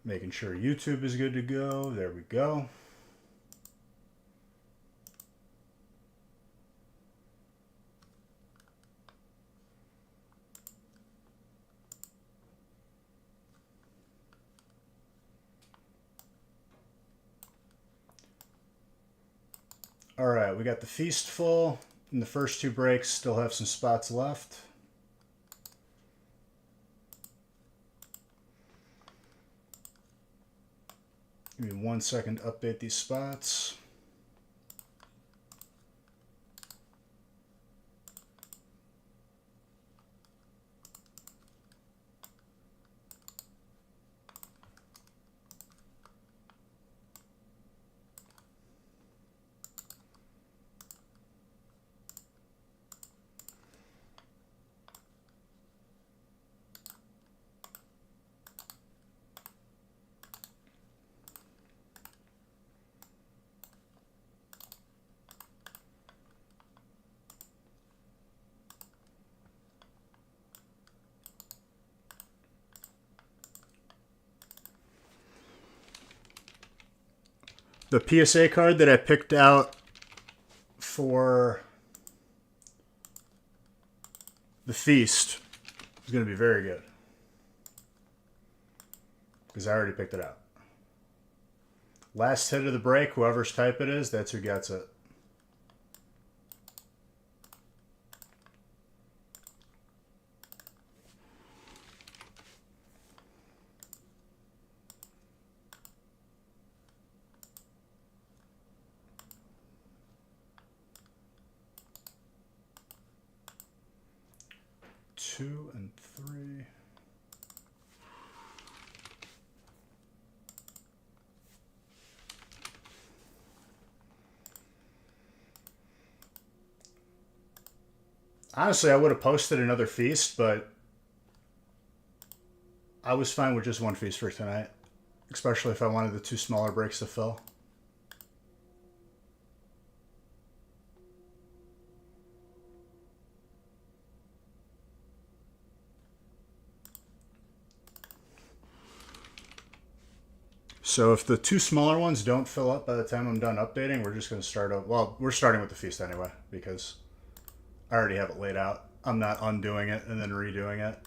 Making sure YouTube is good to go. There we go. All right, we got the feast full, and the first two breaks still have some spots left. Give me 1 second to update these spots. The PSA card that I picked out for the feast is going to be very good. Because I already picked it out. Last hit of the break, whoever's type it is, that's who gets it. Two and three. Honestly, I would have posted another feast, but I was fine with just one feast for tonight, especially if I wanted the two smaller breaks to fill. So if the two smaller ones don't fill up by the time I'm done updating, we're just going to start up. Well, we're starting with the feast anyway, because I already have it laid out. I'm not undoing it and then redoing it.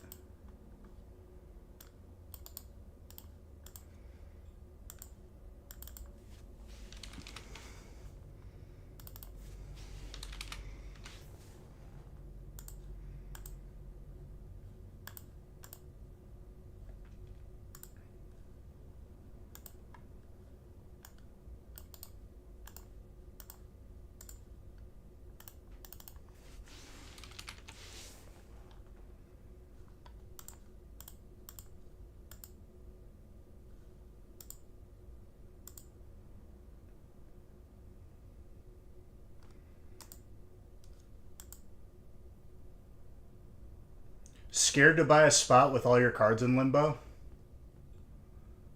Scared to buy a spot with all your cards in limbo?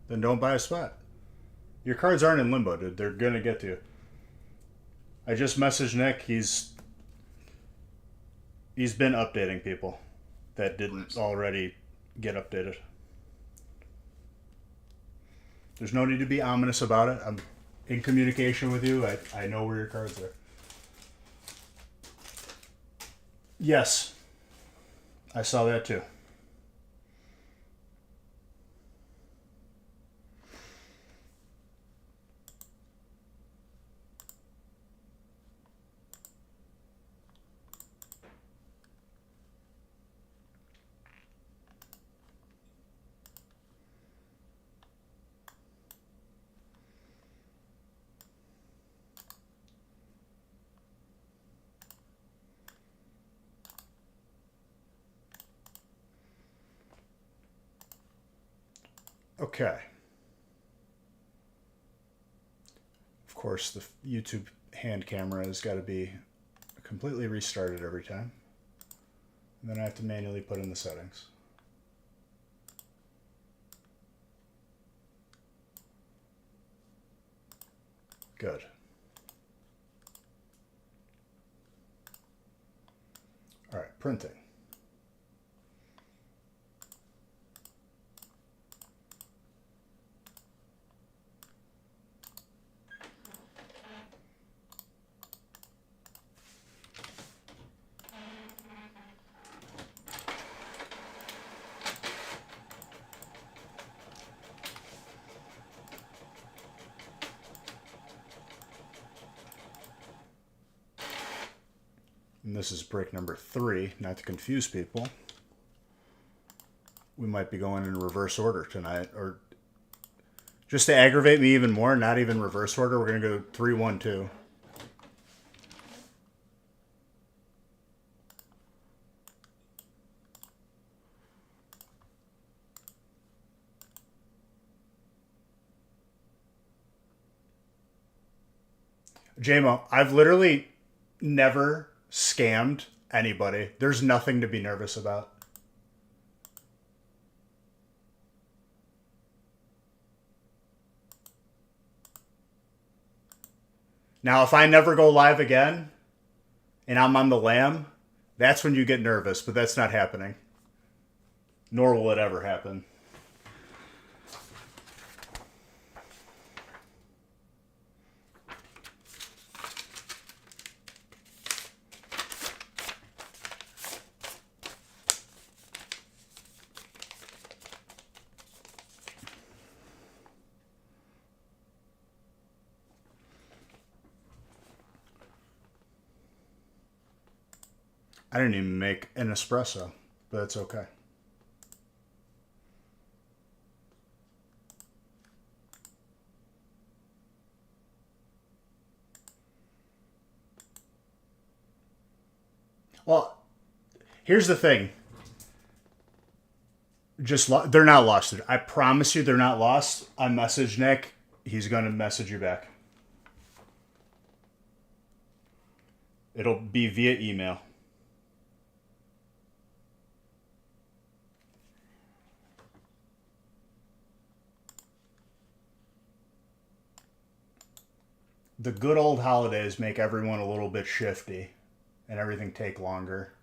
Then don't buy a spot. Your cards aren't in limbo, dude. They're gonna get to you. I just messaged Nick. He's been updating people that didn't already get updated. There's no need to be ominous about it. I'm in communication with you. I know where your cards are. Yes. I saw that too. Okay. Of course, the YouTube hand camera has got to be completely restarted every time. And then I have to manually put in the settings. Good. All right, printing. and this is break number 3, not to confuse people. We might be going in reverse order tonight, or just to aggravate me even more, not even reverse order, we're going to go 3, 1, 2. JMO, I've literally never scammed anybody. There's nothing to be nervous about. Now, if I never go live again and I'm on the lam, that's when you get nervous, but that's not happening. Nor will it ever happen. I didn't even make an espresso, but it's okay. Well, here's the thing. They're not lost. I promise you they're not lost. I messaged Nick. He's going to message you back. It'll be via email. The good old holidays make everyone a little bit shifty and everything take longer.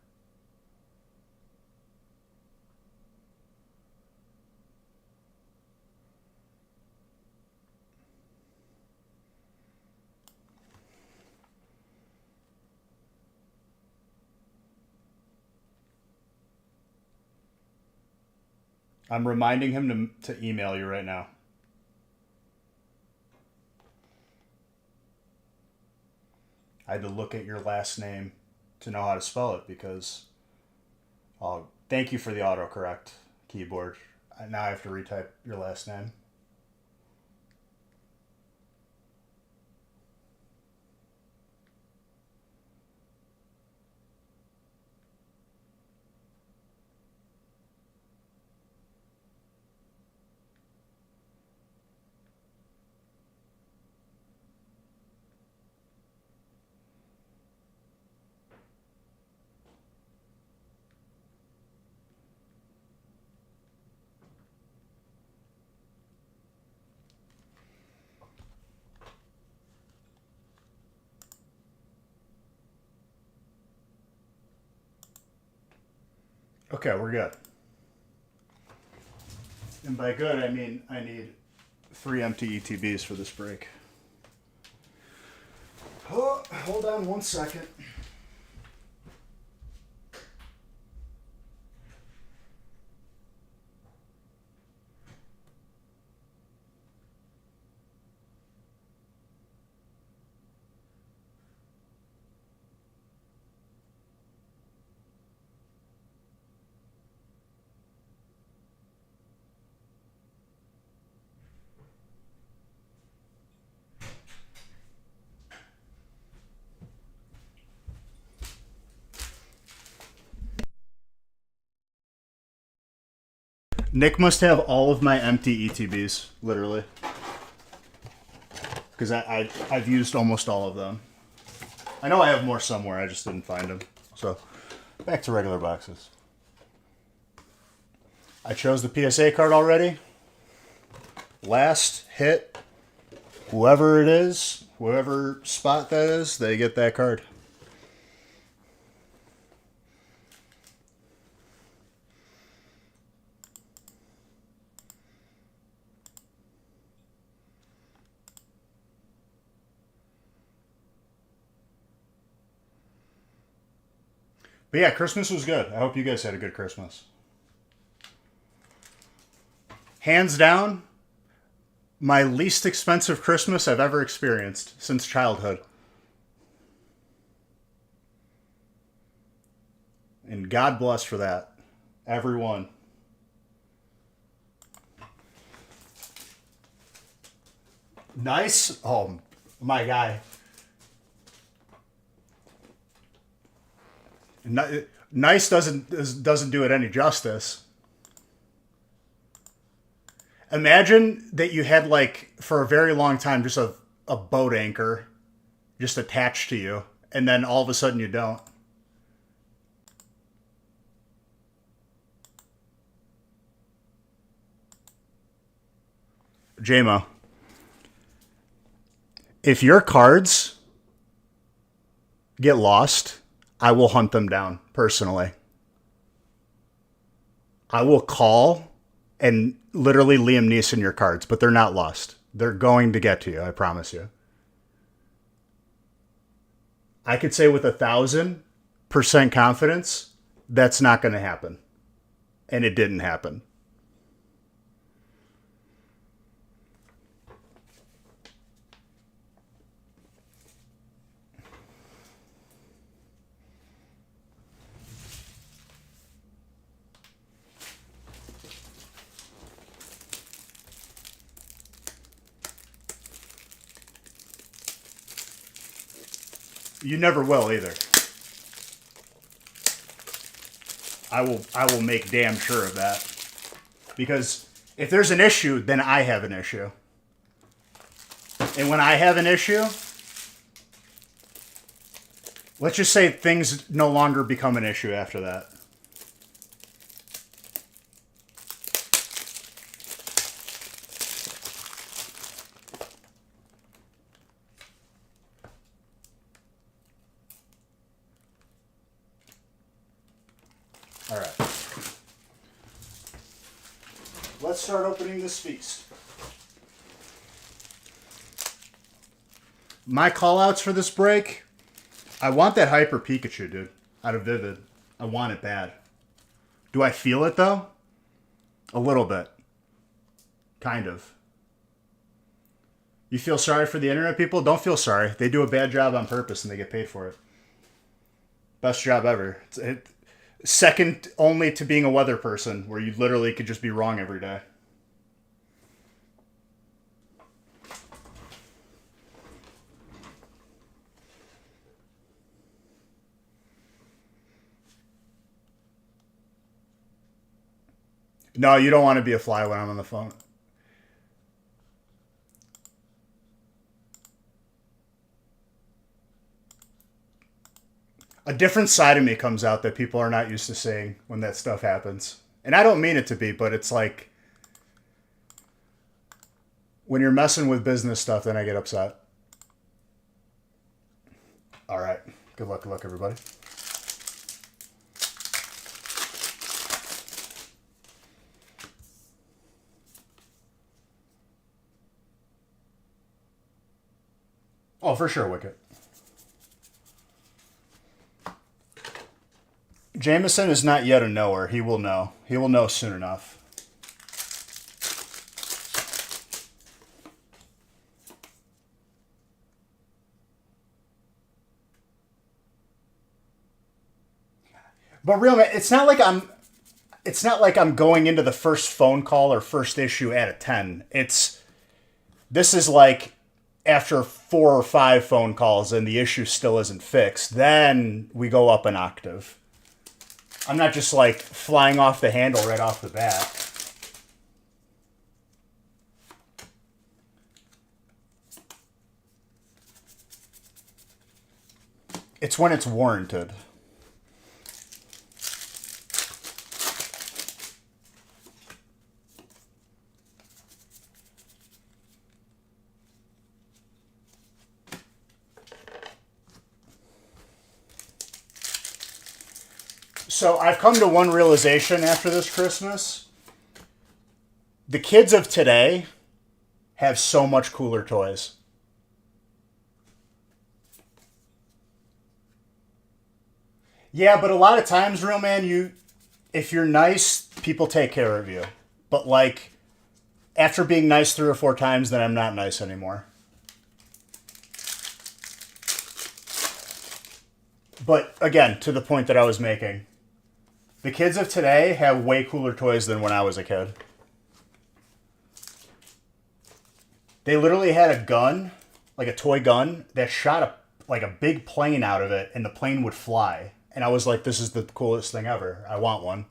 I'm reminding him to email you right now. I had to look at your last name to know how to spell it because, thank you for the autocorrect keyboard. Now I have to retype your last name. Okay, we're good. And by good, I mean I need 3 empty ETBs for this break. Oh, hold on 1 second. Nick must have all of my empty ETBs, literally. Because I've used almost all of them. I know I have more somewhere, I just didn't find them. So, back to regular boxes. I chose the PSA card already. Last hit, whoever it is, whoever spot that is, they get that card. But yeah, Christmas was good. I hope you guys had a good Christmas. Hands down, my least expensive Christmas I've ever experienced since childhood. God bless for that. Everyone. Nice. Oh, my guy. Nice doesn't do it any justice. Imagine that you had, like, for a very long time, just a boat anchor just attached to you, and then all of a sudden you don't. JMO, if your cards get lost, I will hunt them down personally. I will call and literally Liam Neeson your cards, but they're not lost. They're going to get to you, I promise you. I could say with 1,000% confidence, that's not going to happen. And it didn't happen. You never will either. I will make damn sure of that. Because if there's an issue, then I have an issue. And when I have an issue, let's just say things no longer become an issue after that. All right. Let's start opening this feast. My call-outs for this break, I want that Hyper Pikachu, dude, out of Vivid. I want it bad. Do I feel it, though? A little bit. Kind of. You feel sorry for the internet people? Don't feel sorry. They do a bad job on purpose and they get paid for it. Best job ever. Second only to being a weather person, where you literally could just be wrong every day. No, you don't want to be a fly when I'm on the phone. A different side of me comes out that people are not used to seeing when that stuff happens. And I don't mean it to be, but it's like when you're messing with business stuff, then I get upset. All right. Good luck, everybody. Oh, for sure, Wicket. Jameson is not yet a knower. He will know. He will know soon enough. But real man, it's not like I'm going into the first phone call or first issue at a 10. This is like after 4 or 5 phone calls and the issue still isn't fixed, then we go up an octave. I'm not just like flying off the handle right off the bat. It's when it's warranted. So I've come to one realization after this Christmas. The kids of today have so much cooler toys. Yeah, but a lot of times, real man, if you're nice, people take care of you. But like, after being nice 3 or 4 times, then I'm not nice anymore. But again, to the point that I was making, The kids of today have way cooler toys than when I was a kid. They literally had a gun, like a toy gun, that shot a big plane out of it, and the plane would fly. And I was like, this is the coolest thing ever. I want one.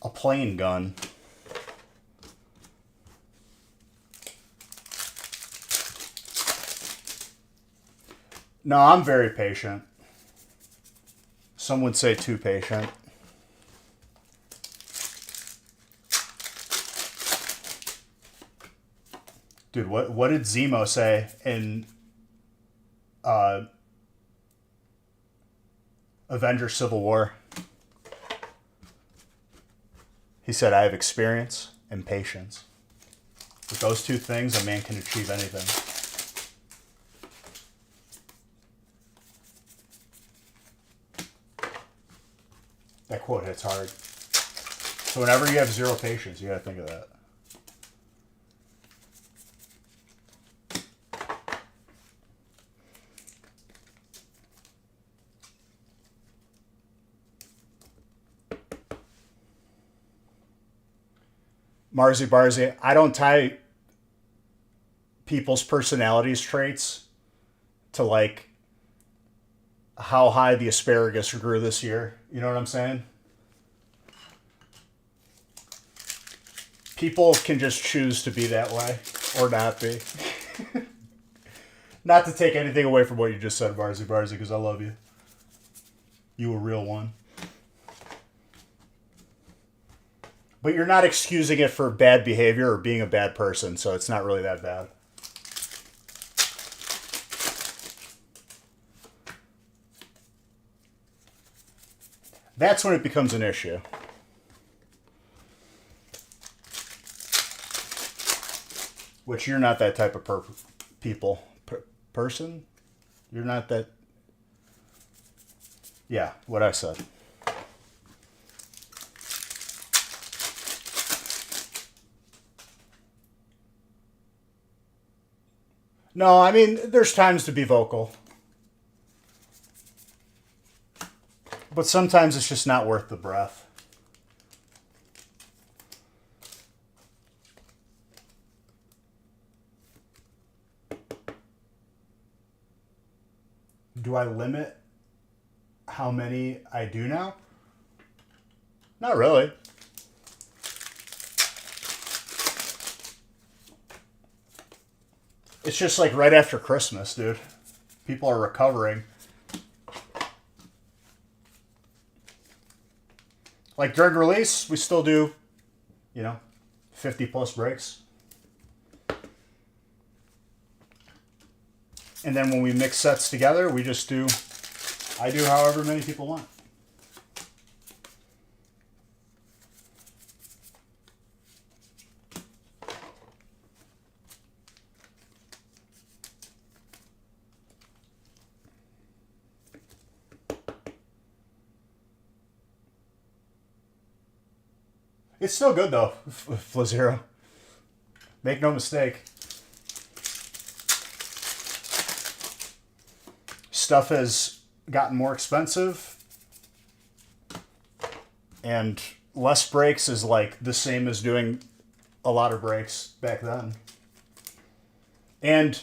A plane gun. No, I'm very patient. Some would say too patient. Dude, what did Zemo say in Avengers Civil War? He said, I have experience and patience. With those two things, a man can achieve anything. That quote hits hard. So whenever you have zero patience, you gotta think of that. Marzi Barzi, I don't tie people's personalities traits to like how high the asparagus grew this year. You know what I'm saying? People can just choose to be that way or not be. Not to take anything away from what you just said, Barzi Barzi, because I love you. You a real one. But you're not excusing it for bad behavior or being a bad person, so it's not really that bad. That's when it becomes an issue. Which you're not that type of person. You're not that. Yeah, what I said. No, I mean, there's times to be vocal. But sometimes it's just not worth the breath. Do I limit how many I do now? Not really. It's just like right after Christmas, dude. People are recovering. Like during release, we still do, 50 plus breaks. And then when we mix sets together, I do however many people want. It's still good though, Flazero. Make no mistake. Stuff has gotten more expensive, and less breaks is like the same as doing a lot of breaks back then. And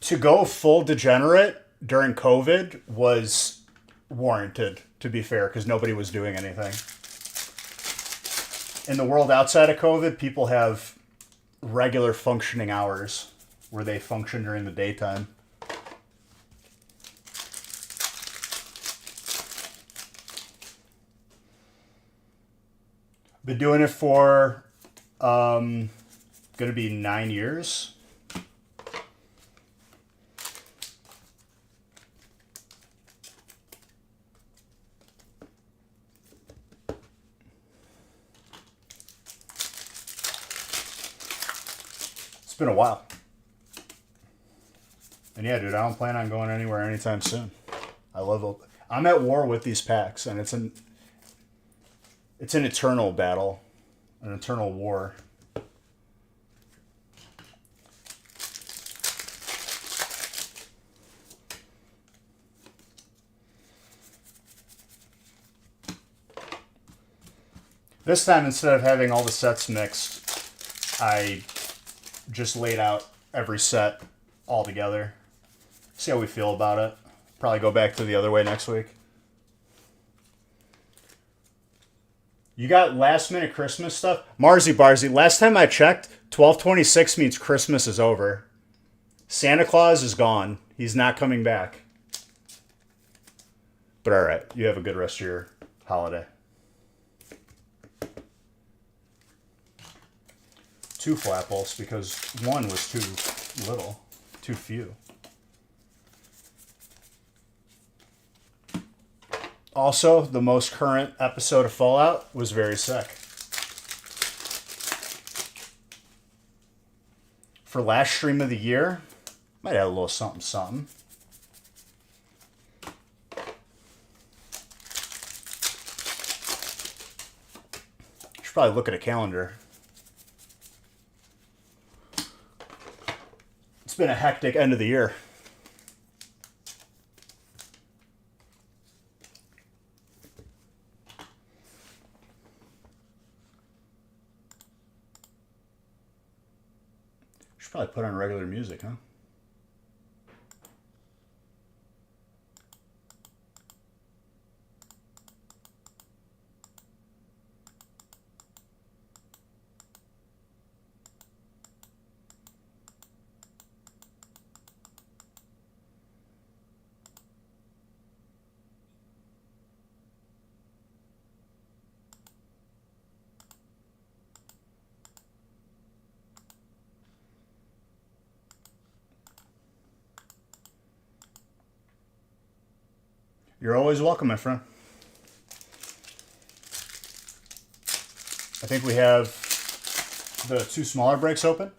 to go full degenerate during COVID was warranted, to be fair, because nobody was doing anything. In the world outside of COVID, people have regular functioning hours where they function during the daytime. Been doing it for going to be 9 years. It's been a while. And yeah, dude, I don't plan on going anywhere anytime soon. I'm at war with these packs, and it's an eternal battle. an eternal war. This time, instead of having all the sets mixed, I just laid out every set all together. See how we feel about it. Probably go back to the other way next week. You got last minute Christmas stuff? Marzi Barzi, last time I checked, 12/26 means Christmas is over. Santa Claus is gone. He's not coming back. But alright, you have a good rest of your holiday. 2 Flapples because 1 was too little, too few. Also, the most current episode of Fallout was very sick. For last stream of the year, might have a little something something. Should probably look at a calendar. It's been a hectic end of the year. Should probably put on regular music, huh? You're always welcome, my friend. I think we have the 2 smaller breaks open.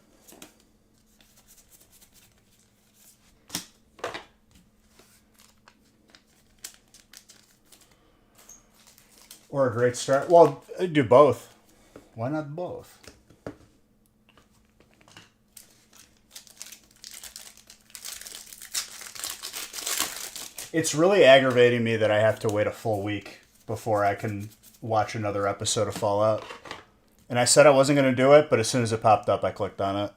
Or a great start. Well, I'd do both. Why not both? It's really aggravating me that I have to wait a full week before I can watch another episode of Fallout. And I said I wasn't going to do it, but as soon as it popped up, I clicked on it.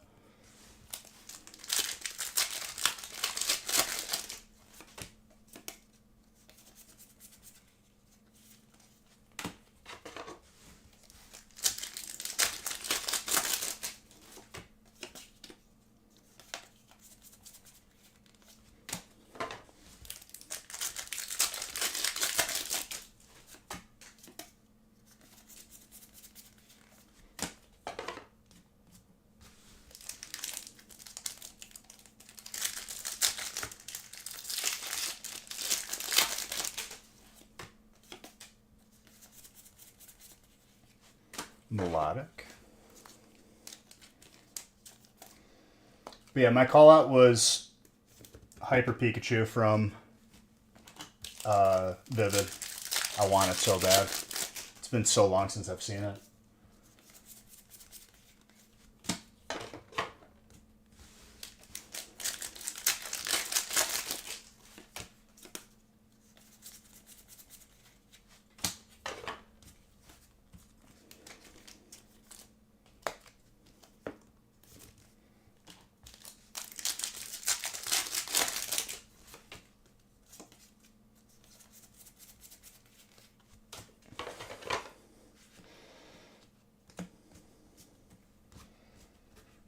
Melodic. But yeah, my call out was Hyper Pikachu from Vivid. I want it so bad. It's been so long since I've seen it.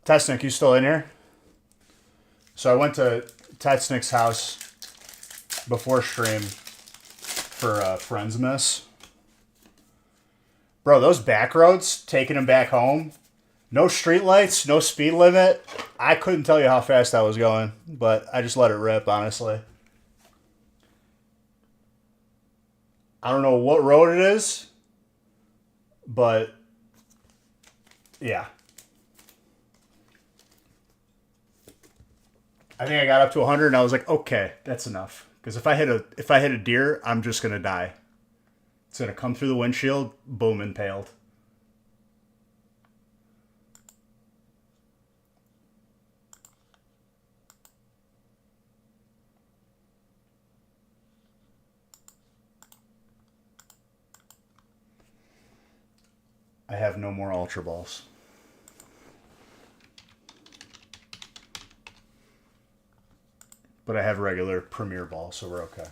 Tetsnick, you still in here? So I went to Tetsnick's house before stream for Friendsmas. Bro, those back roads, taking him back home, no street lights, no speed limit. I couldn't tell you how fast I was going, but I just let it rip, honestly. I don't know what road it is, but yeah. I think I got up to 100 and I was like, okay, that's enough. Because if I hit a deer, I'm just gonna die. It's gonna come through the windshield, boom, impaled. I have no more Ultra Balls. But I have regular Premier Ball, so we're okay.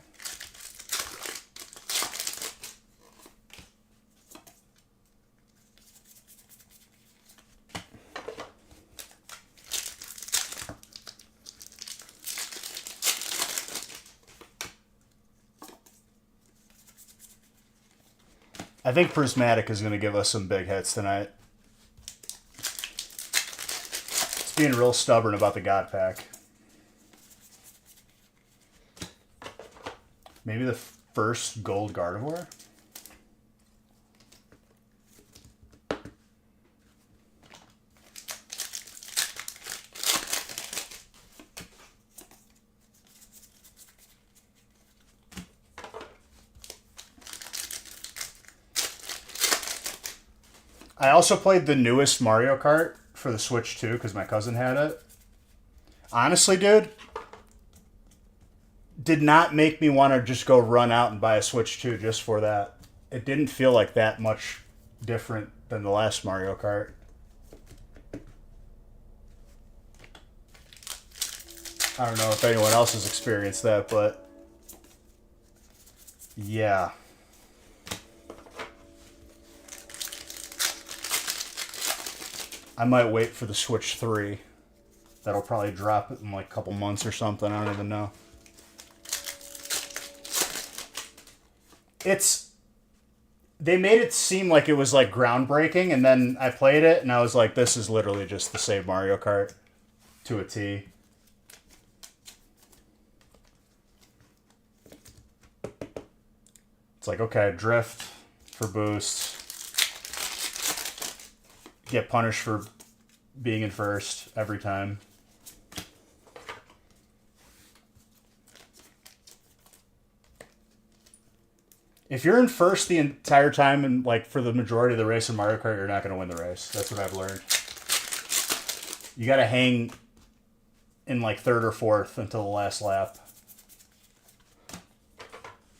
I think Prismatic is going to give us some big hits tonight. It's being real stubborn about the God Pack. Maybe the first gold Gardevoir? I also played the newest Mario Kart for the Switch 2 because my cousin had it. Honestly, dude, did not make me want to just go run out and buy a Switch 2 just for that. It didn't feel like that much different than the last Mario Kart. I don't know if anyone else has experienced that, but yeah. I might wait for the Switch 3. That'll probably drop it in like a couple months or something. I don't even know. They made it seem like it was like groundbreaking, and then I played it and I was like, this is literally just the same Mario Kart to a T. It's like, okay, drift for boosts. Get punished for being in first every time. If you're in first the entire time and like for the majority of the race in Mario Kart, you're not going to win the race. That's what I've learned. You got to hang in like third or fourth until the last lap,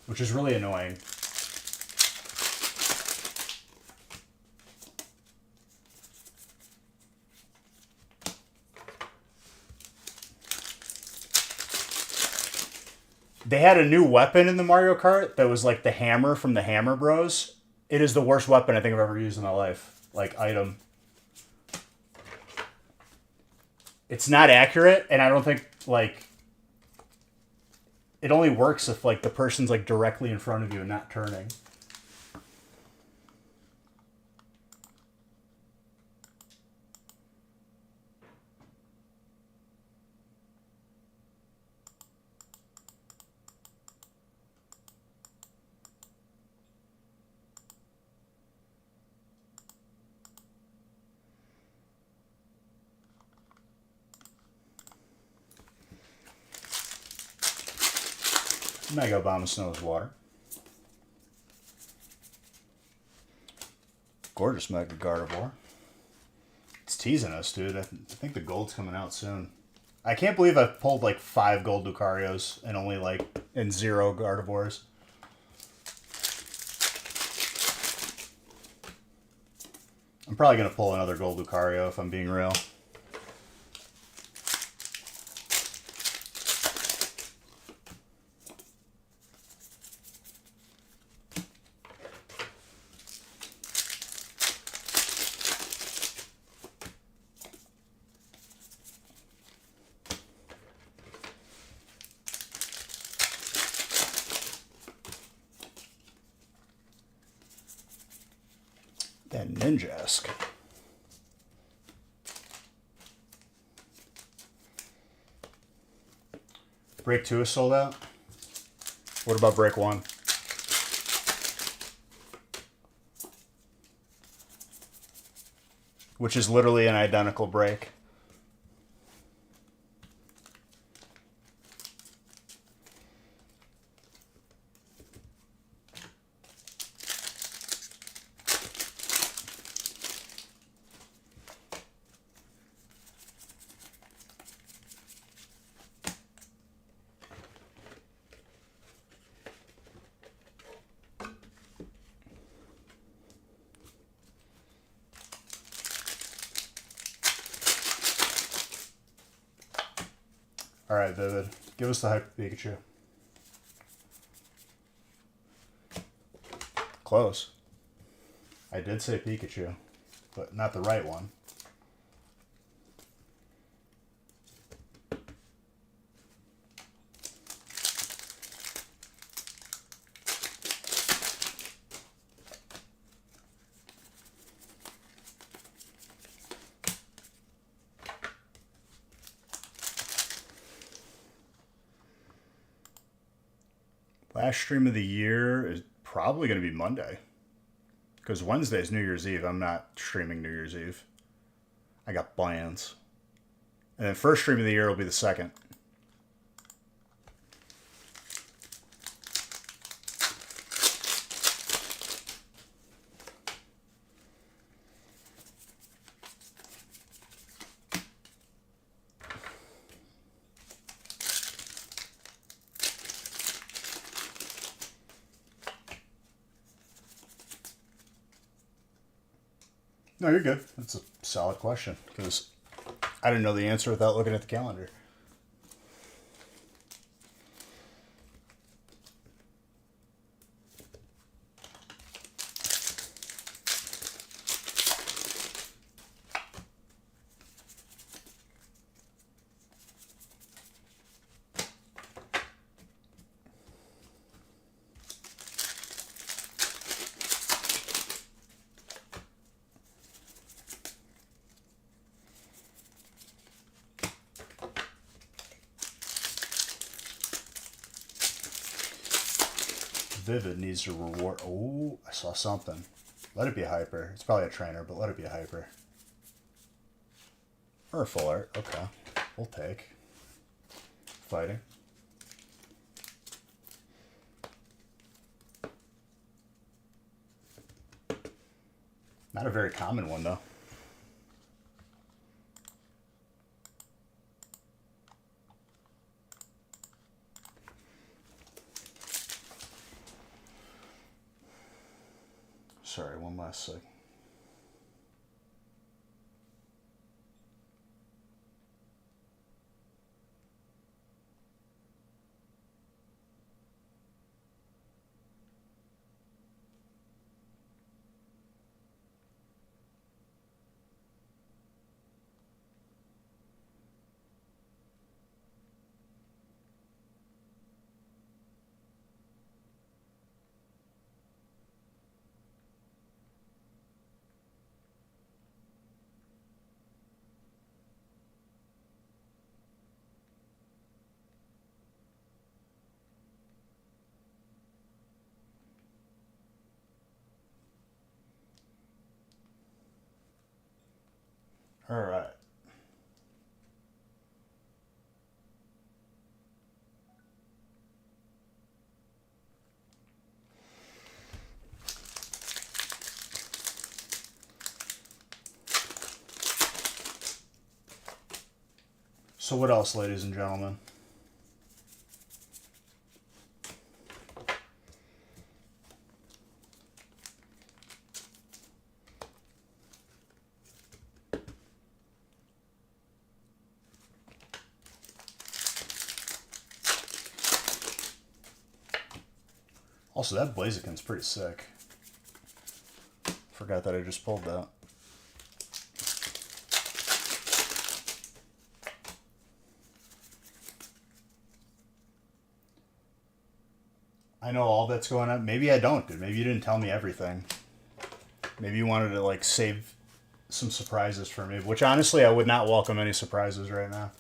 which is really annoying. They had a new weapon in the Mario Kart that was like the hammer from the Hammer Bros. It is the worst weapon I think I've ever used in my life. Like, item. It's not accurate, and I don't think, like... It only works if, like, the person's, like, directly in front of you and not turning. Mega Bomb Snow's water. Gorgeous Mega Gardevoir. It's teasing us, dude. I think the gold's coming out soon. I can't believe I've pulled like 5 gold Lucarios and only like in 0 Gardevoirs. I'm probably going to pull another gold Lucario if I'm being real. That Ninjask. Break 2 is sold out. What about Break 1? Which is literally an identical break. All right, Vivid. Give us the Hyper Pikachu. Close. I did say Pikachu, but not the right one. Last stream of the year is probably going to be Monday. Because Wednesday's New Year's Eve. I'm not streaming New Year's Eve. I got plans. And then first stream of the year will be the 2nd. No, you're good. That's a solid question because I didn't know the answer without looking at the calendar. Vivid needs to reward. Oh, I saw something. Let it be a hyper. It's probably a trainer, but let it be a hyper. Or a full art. Okay. We'll take. Fighting. Not a very common one, though. Sorry, one last sec. All right. So what else, ladies and gentlemen? Also, that Blaziken's pretty sick. Forgot that I just pulled that. I know all that's going on. Maybe I don't, dude. Maybe you didn't tell me everything. Maybe you wanted to, like, save some surprises for me. Which, honestly, I would not welcome any surprises right now.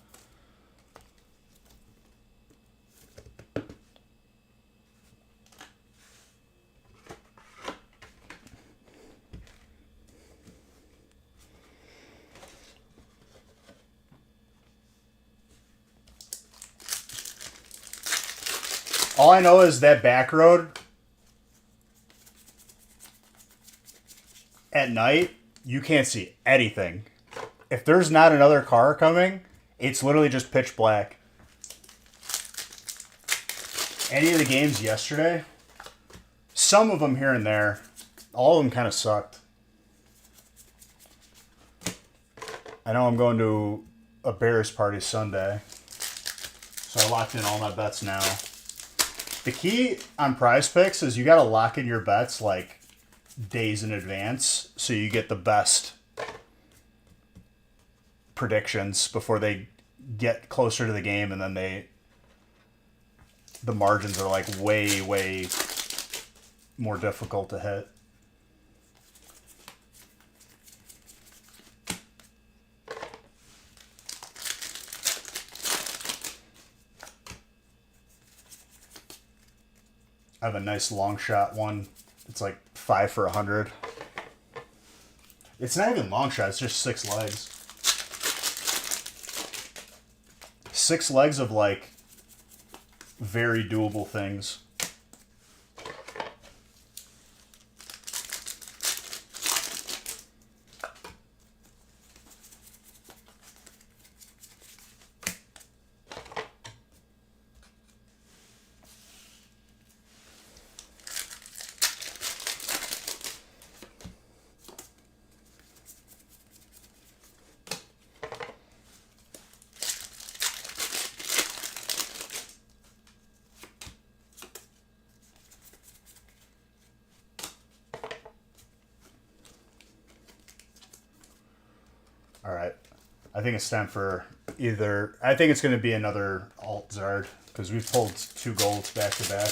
All I know is that back road at night, you can't see anything. If there's not another car coming, it's literally just pitch black. Any of the games yesterday, some of them here and there, all of them kind of sucked. I know I'm going to a Bears party Sunday. So I locked in all my bets now. The key on Prize Picks is you got to lock in your bets like days in advance so you get the best predictions before they get closer to the game, and then the margins are like way more difficult to hit. I have a nice long shot one. It's like 5 for 100. It's not even long shot, it's just 6 legs. 6 legs of like very doable things. All right. I think it's time for either... I think it's going to be another Alt Zard, because we've pulled 2 golds back to back.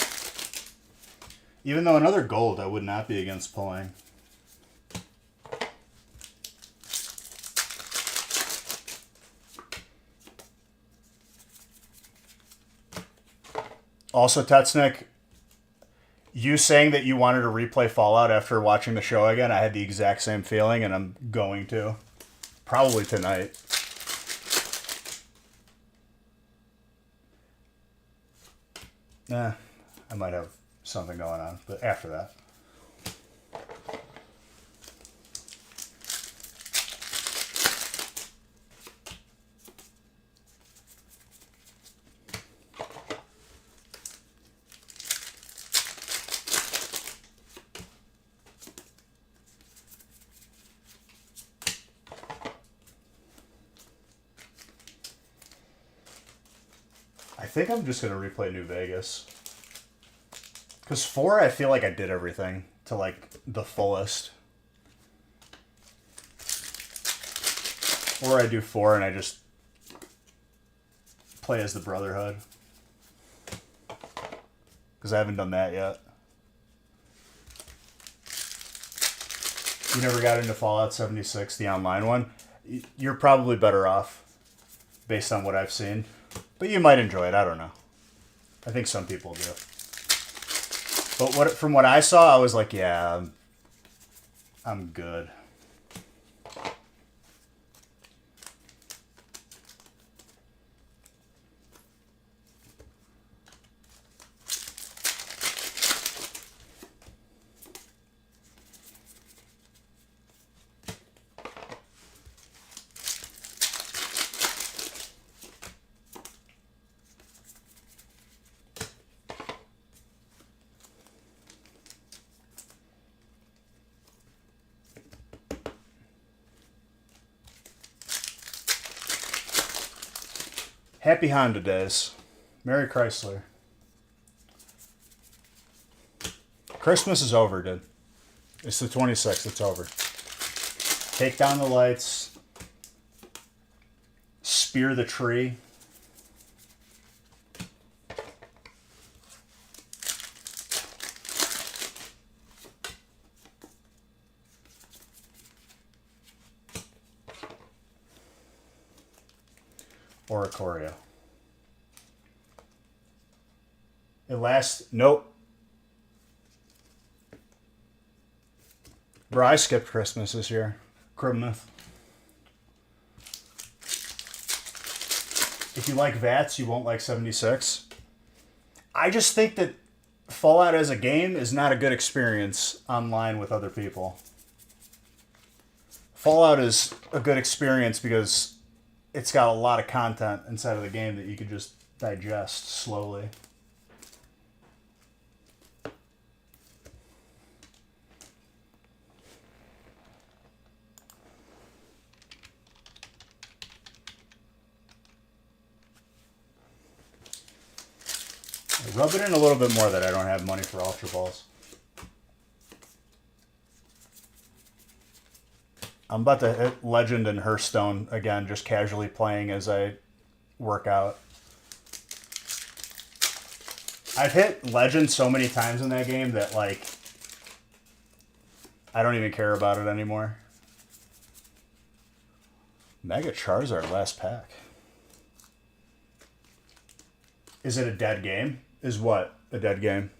Even though another gold I would not be against pulling. Also, Tetsnick, you saying that you wanted to replay Fallout after watching the show again, I had the exact same feeling, and I'm going to. Probably tonight. I might have something going on, but after that. I think I'm just going to replay New Vegas. Because 4, I feel like I did everything to, like, the fullest. Or I do 4 and I just play as the Brotherhood. Because I haven't done that yet. You never got into Fallout 76, the online one? You're probably better off, based on what I've seen. But you might enjoy it, I don't know. I think some people do. But from what I saw, I was like, yeah, I'm good. Happy Honda Days. Merry Chrysler. Christmas is over, dude. It's the 26th. It's over. Take down the lights. Spear the tree. Or a Choreo. It lasts... Nope. Bro, I skipped Christmas this year. Kribmuth. If you like VATS, you won't like 76. I just think that Fallout as a game is not a good experience online with other people. Fallout is a good experience because it's got a lot of content inside of the game that you could just digest slowly. Rub it in a little bit more that I don't have money for Ultra Balls. I'm about to hit Legend and Hearthstone again, just casually playing as I work out. I've hit Legend so many times in that game that, like, I don't even care about it anymore. Mega Charizard last pack. Is it a dead game? Is what a dead game?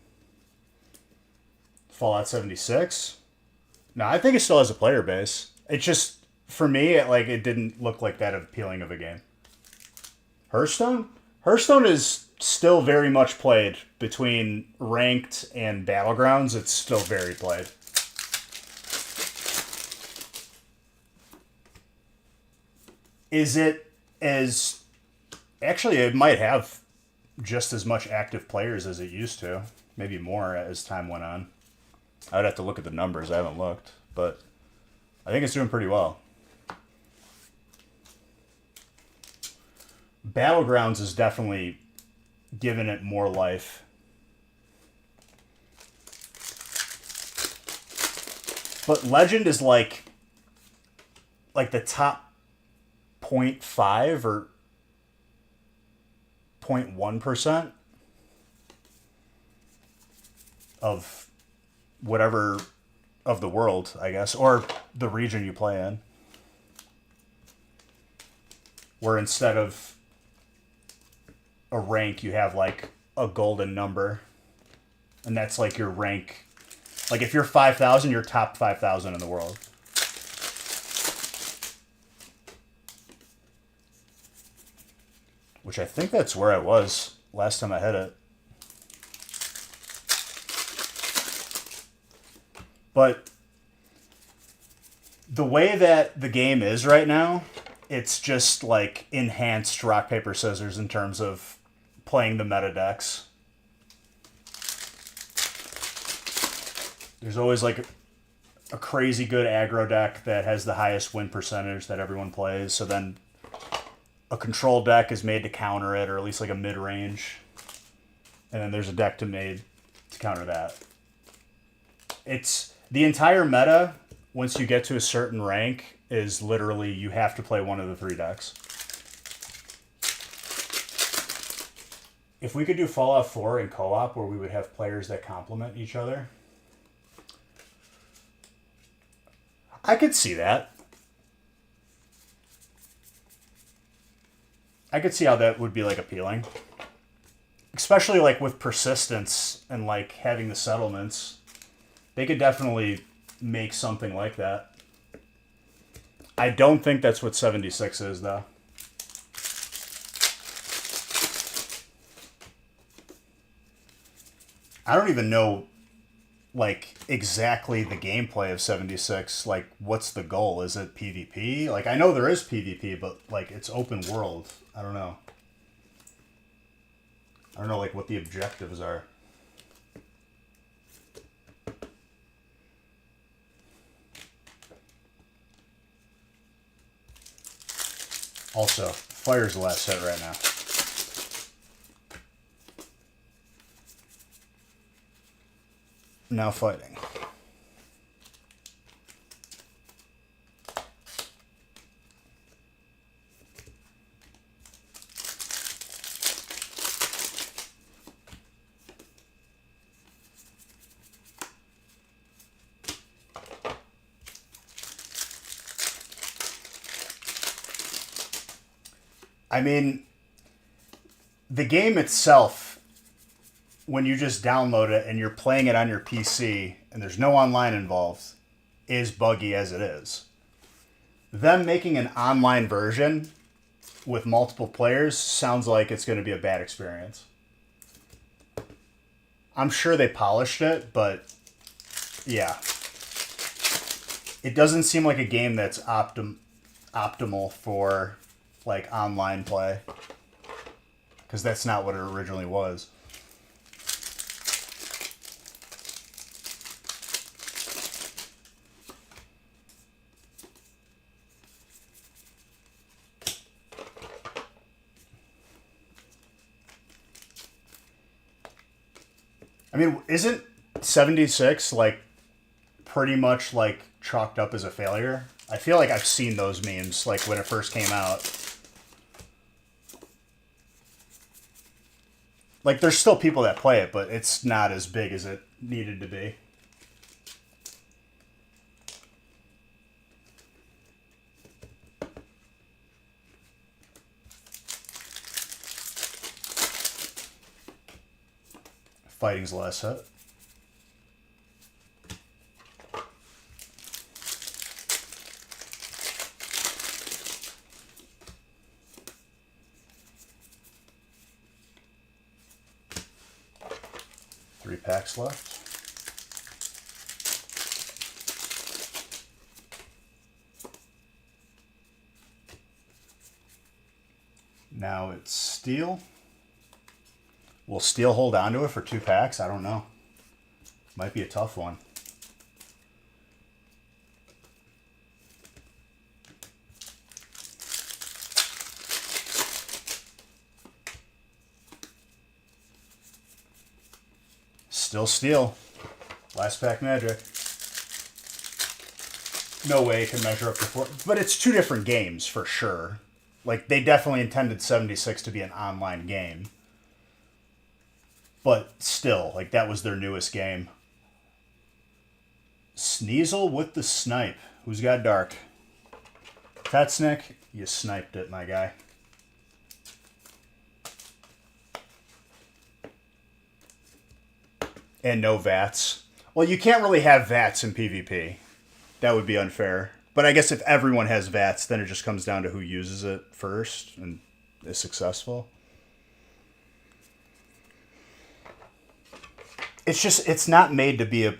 Fallout 76? No, I think it still has a player base. It's just, for me, it didn't look like that appealing of a game. Hearthstone? Hearthstone is still very much played between ranked and battlegrounds. It's still very played. Is it as... Actually, it might have just as much active players as it used to. Maybe more as time went on. I would have to look at the numbers. I haven't looked. But I think it's doing pretty well. Battlegrounds is definitely giving it more life. But Legend is like the top 0.5 or 0.1% of whatever of the world, I guess, or the region you play in. Where instead of a rank, you have like a golden number. And that's like your rank. Like if you're 5,000, you're top 5,000 in the world. Which I think that's where I was last time I hit it. But the way that the game is right now, it's just like enhanced rock, paper, scissors in terms of playing the meta decks. There's always like a crazy good aggro deck that has the highest win percentage that everyone plays. So then a control deck is made to counter it, or at least like a mid-range. And then there's a deck made to counter that. It's the entire meta, once you get to a certain rank, is literally you have to play one of the three decks. If we could do Fallout 4 in co-op where we would have players that complement each other, I could see that. I could see how that would be like appealing. Especially like with persistence and like having the settlements. They could definitely make something like that. I don't think that's what 76 is though. I don't even know like exactly the gameplay of 76. Like what's the goal? Is it PvP? Like I know there is PvP, but like it's open world. I don't know. I don't know like what the objectives are. Also, fire's the last set right now. Now fighting. I mean, the game itself, when you just download it and you're playing it on your PC and there's no online involved, is buggy as it is. Them making an online version with multiple players sounds like it's going to be a bad experience. I'm sure they polished it, but yeah. It doesn't seem like a game that's optimal for like online play, because that's not what it originally was. I mean, isn't 76 like pretty much like chalked up as a failure? I feel like I've seen those memes like when it first came out. Like there's still people that play it, but it's not as big as it needed to be. Fighting's the last set. Three packs left. Now it's Steel. Will Steel hold on to it for 2 packs? I don't know. Might be a tough one. Still Steel. Last pack Magic. No way it can measure up to 4. But it's 2 different games for sure. Like, they definitely intended 76 to be an online game. But still, like, that was their newest game. Sneasel with the snipe. Who's got dark? Tetsnick, you sniped it, my guy. And no VATs. Well, you can't really have VATs in PvP. That would be unfair. But I guess if everyone has VATs, then it just comes down to who uses it first and is successful. It's just, it's not made to be a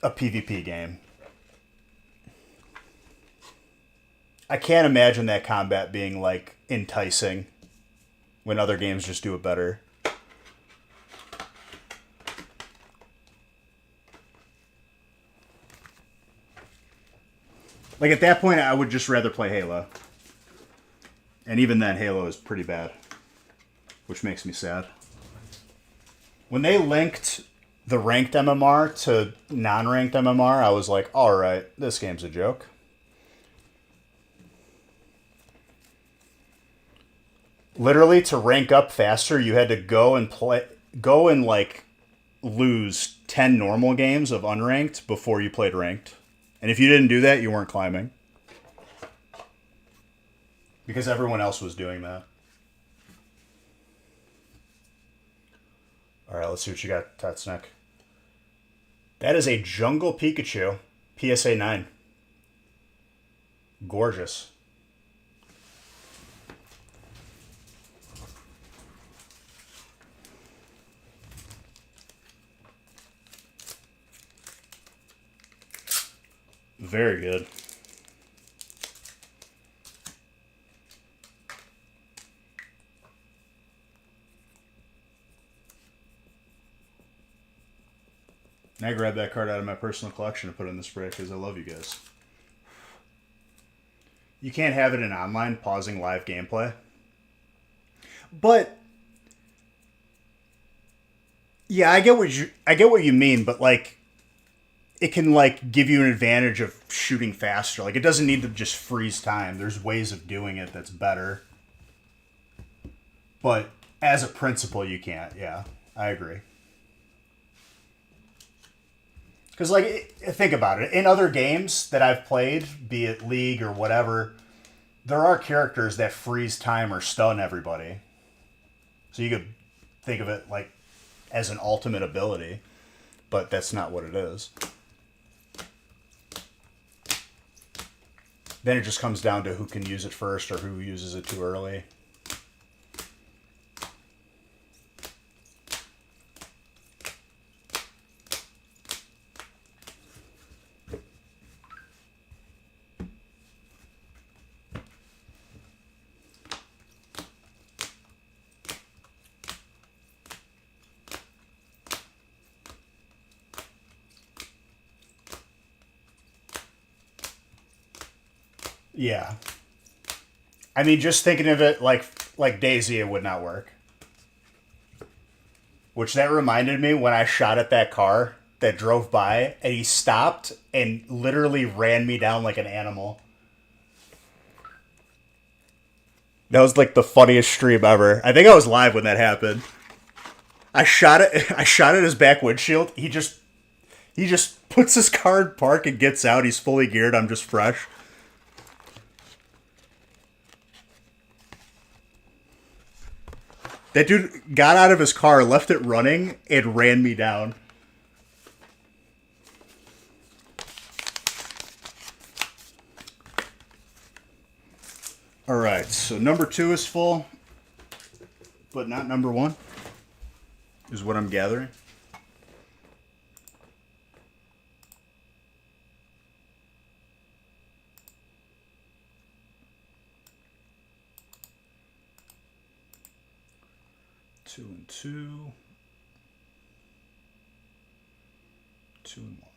PvP game. I can't imagine that combat being, like, enticing when other games just do it better. Like, at that point, I would just rather play Halo. And even then, Halo is pretty bad. Which makes me sad. When they linked the ranked MMR to non-ranked MMR, I was like, alright, this game's a joke. Literally, to rank up faster, you had to go and like lose 10 normal games of unranked before you played ranked. And if you didn't do that, you weren't climbing. Because everyone else was doing that. Alright, let's see what you got, Tetsnick. That is a Jungle Pikachu. PSA 9. Gorgeous. Very good. And I grabbed that card out of my personal collection and put it in the spray because I love you guys. You can't have it in online, pausing live gameplay. But yeah, I get what you mean, but like it can like give you an advantage of shooting faster. Like it doesn't need to just freeze time. There's ways of doing it that's better. But as a principle, you can't. Yeah, I agree. Because, like, think about it. In other games that I've played, be it League or whatever, there are characters that freeze time or stun everybody. So you could think of it, like, as an ultimate ability. But that's not what it is. Then it just comes down to who can use it first or who uses it too early. Yeah. I mean, just thinking of it like DayZ, it would not work. Which that reminded me when I shot at that car that drove by and he stopped and literally ran me down like an animal. That was like the funniest stream ever. I think I was live when that happened. I shot it. I shot at his back windshield. He just puts his car in park and gets out. He's fully geared. I'm just fresh. That dude got out of his car, left it running, and ran me down. All right, so number 2 is full, but not number 1, is what I'm gathering. Two and two. 2 and 1.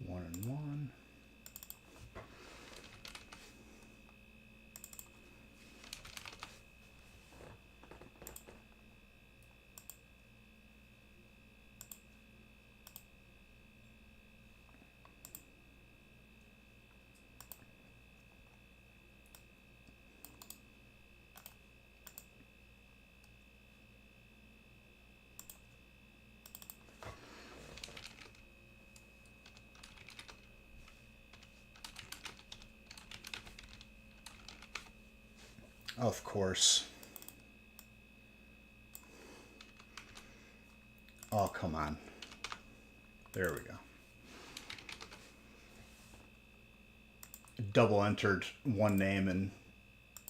One and one. Of course. Oh, come on. There we go. Double entered one name and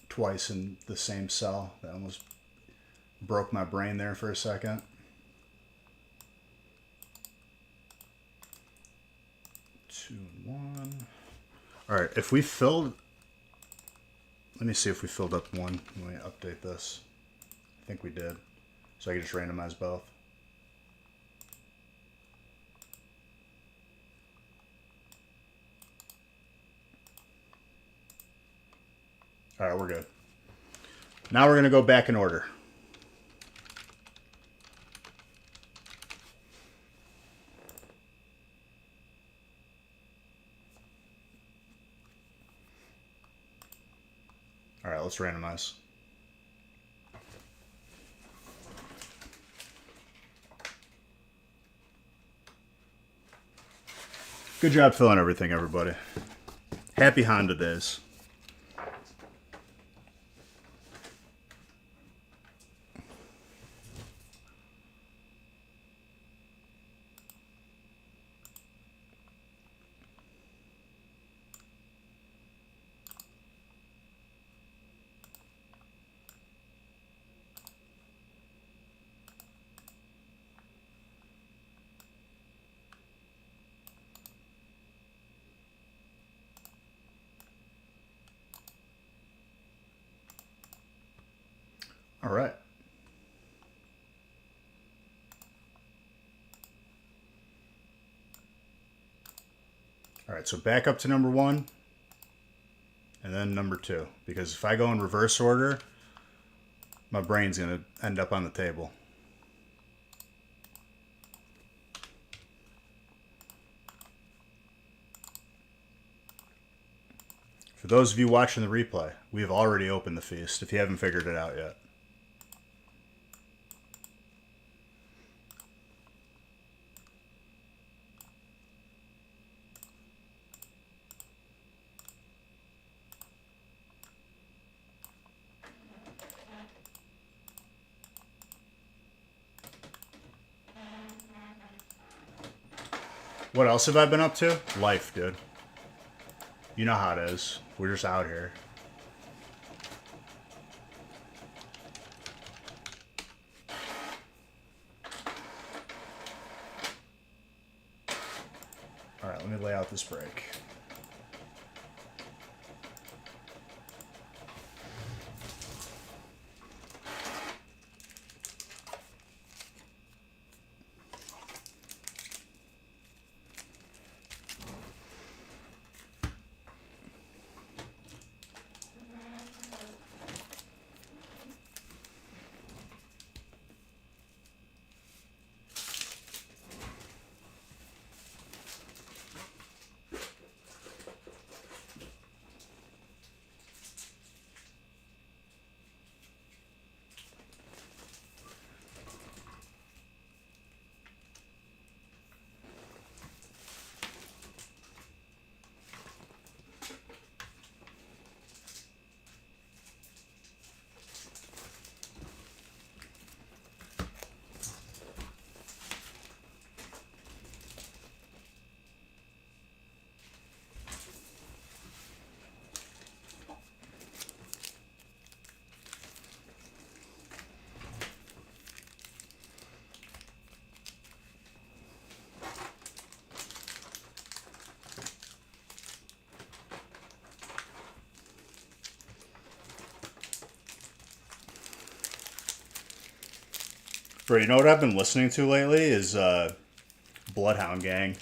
twice in the same cell. That almost broke my brain there for a second. Two and one. All right, if we filled... Let me see if we filled up one. Let me update this. I think we did. So I can just randomize both. All right, we're good. Now we're going to go back in order. All right, let's randomize. Good job filling everything, everybody. Happy Honda days. All right. All right, so back up to number 1 and then number 2. Because if I go in reverse order, my brain's going to end up on the table. For those of you watching the replay, we have already opened the feast if you haven't figured it out yet. What else have I been up to? Life, dude. You know how it is. We're just out here. Alright, let me lay out this break. Bro, you know what I've been listening to lately is Bloodhound Gang.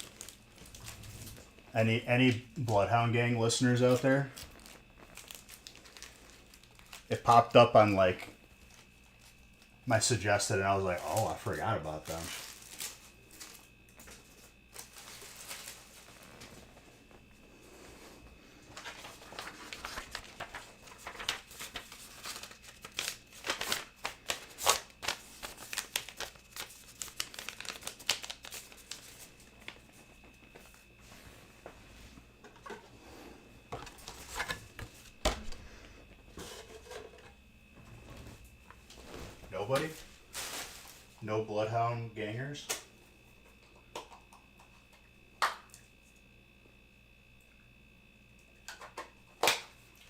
Any Bloodhound Gang listeners out there? It popped up on like my suggested, and I was like, oh, I forgot about them. Nobody? No Bloodhound Gangers?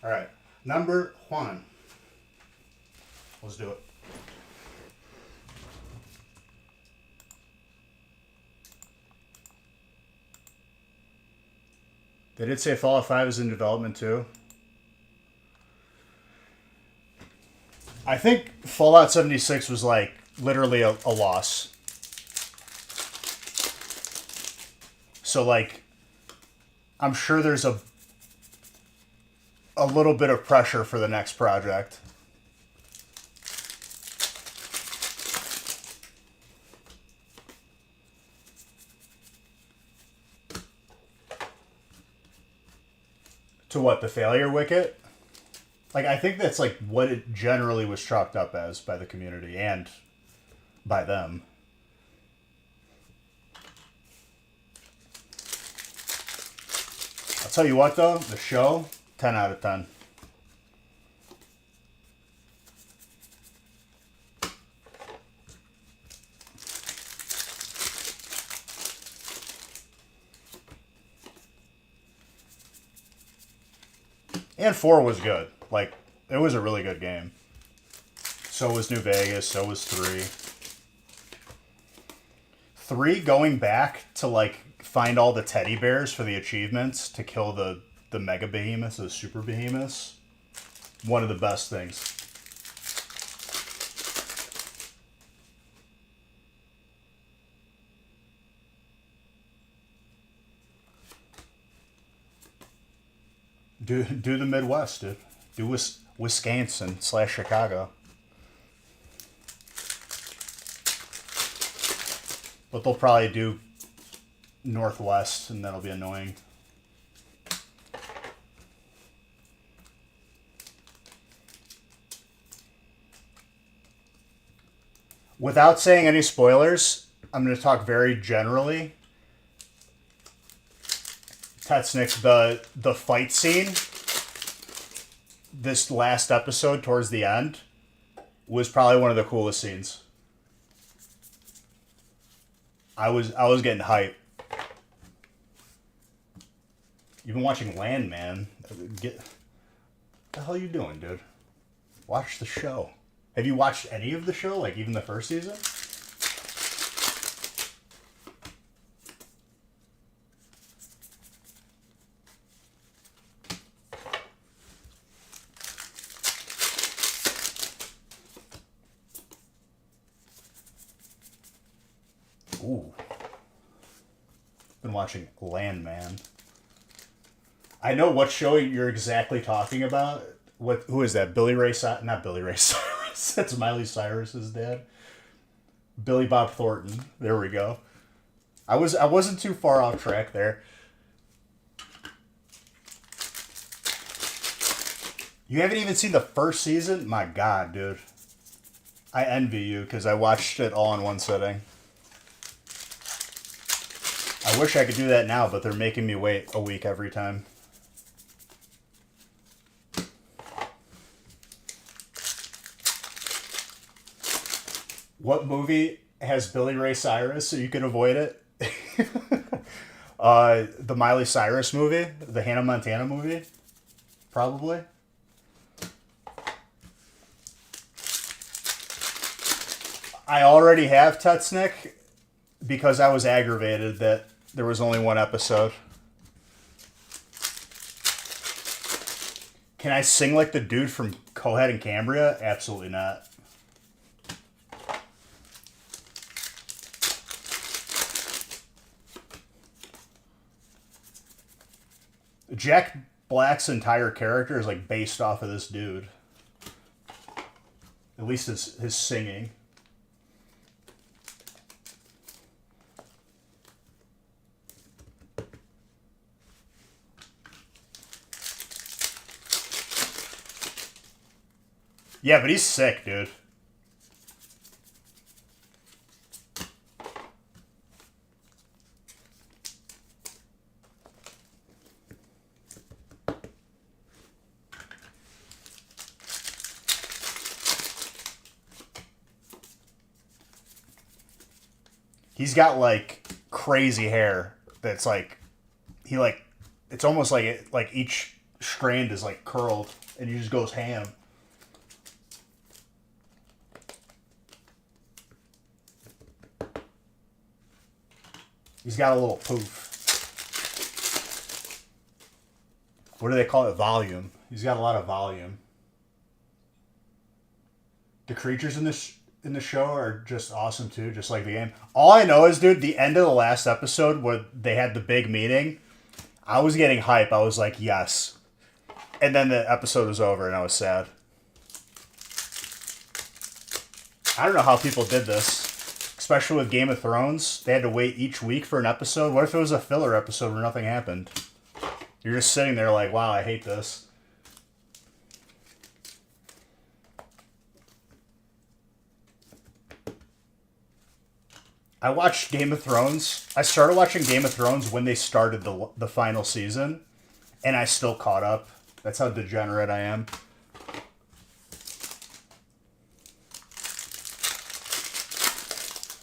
Alright, number one. Let's do it. They did say Fallout 5 is in development too. I think Fallout 76 was like literally a loss. So like, I'm sure there's a little bit of pressure for the next project. To what, the failure wicket? Like, I think that's like what it generally was chalked up as by the community and by them. I'll tell you what though, the show, 10 out of 10. And 4 was good. Like, it was a really good game. So was New Vegas, so was 3. 3 going back to, like, find all the teddy bears for the achievements to kill the mega behemoths, the super behemoths. One of the best things. Do the Midwest, dude. Do Wisconsin/Chicago. But they'll probably do Northwest, and that'll be annoying. Without saying any spoilers, I'm going to talk very generally. Tetsnick, the fight scene this last episode towards the end was probably one of the coolest scenes. I was getting hype. You've been watching Landman. Get what the hell are you doing, dude? Watch the show. Have you watched any of the show? Like even the first season? Ooh. Been watching Landman. I know what show you're exactly talking about. Who is that? Billy Ray Cyrus? Not Billy Ray Cyrus. That's Miley Cyrus's dad. Billy Bob Thornton. There we go. I wasn't too far off track there. You haven't even seen the first season? My God, dude. I envy you because I watched it all in one sitting. I wish I could do that now, but they're making me wait a week every time. What movie has Billy Ray Cyrus so you can avoid it? The Miley Cyrus movie? The Hannah Montana movie? Probably. I already have Tutsnick because I was aggravated that there was only one episode. Can I sing like the dude from Coheed and Cambria? Absolutely not. Jack Black's entire character is like based off of this dude. At least his singing. Yeah, but he's sick, dude. He's got like crazy hair that's like it's almost like each strand is like curled and he just goes ham. He's got a little poof. What do they call it? Volume. He's got a lot of volume. The creatures in the show are just awesome too, just like the game. All I know is, dude, the end of the last episode where they had the big meeting, I was getting hype. I was like, yes. And then the episode was over and I was sad. I don't know how people did this. Especially with Game of Thrones, they had to wait each week for an episode. What if it was a filler episode where nothing happened? You're just sitting there like, wow, I hate this. I watched Game of Thrones. I started watching Game of Thrones when they started the final season, and I still caught up. That's how degenerate I am.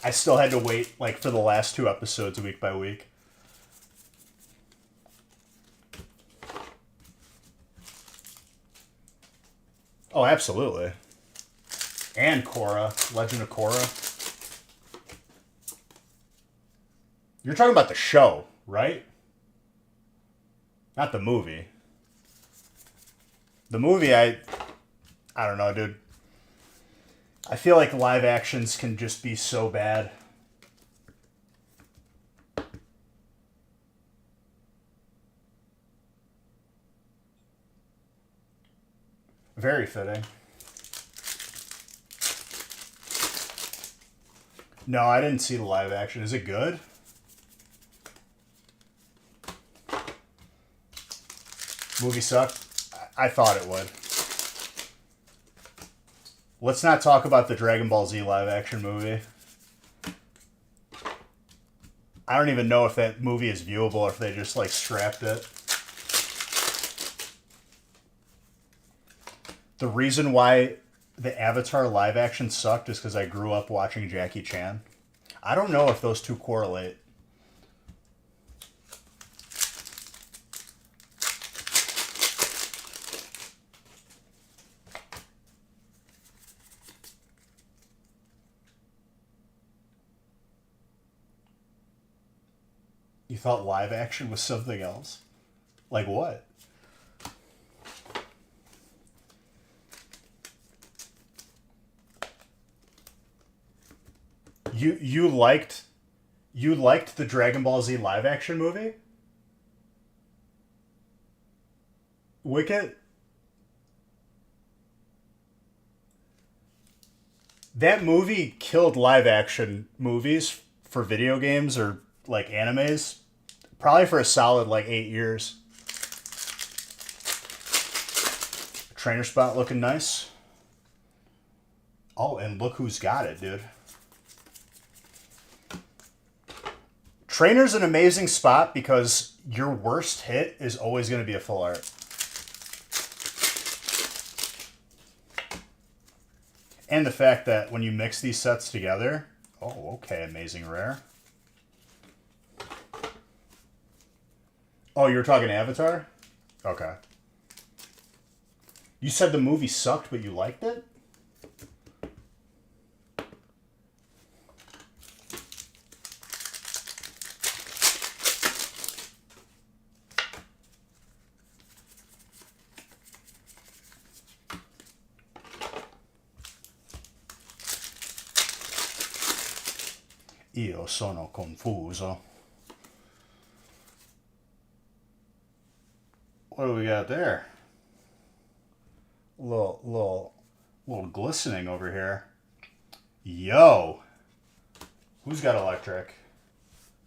I still had to wait like for the last 2 episodes week by week. Oh, absolutely. And Korra, Legend of Korra. You're talking about the show, right? Not the movie. The movie, I don't know, dude. I feel like live actions can just be so bad. Very fitting. No, I didn't see the live action. Is it good? Movie sucked? I thought it would. Let's not talk about the Dragon Ball Z live action movie. I don't even know if that movie is viewable or if they just like scrapped it. The reason why the Avatar live action sucked is because I grew up watching Jackie Chan. I don't know if those two correlate. You thought live action was something else? Like what? You liked the Dragon Ball Z live action movie? Wicket? That movie killed live action movies for video games or like animes. Probably for a solid like 8 years. Trainer spot looking nice. Oh, and look who's got it, dude. Trainer's an amazing spot because your worst hit is always going to be a full art. And the fact that when you mix these sets together... Oh, okay, amazing rare. Oh, you were talking Avatar? Okay. You said the movie sucked, but you liked it? Io sono confuso. What do we got there? A little glistening over here. Yo! Who's got electric?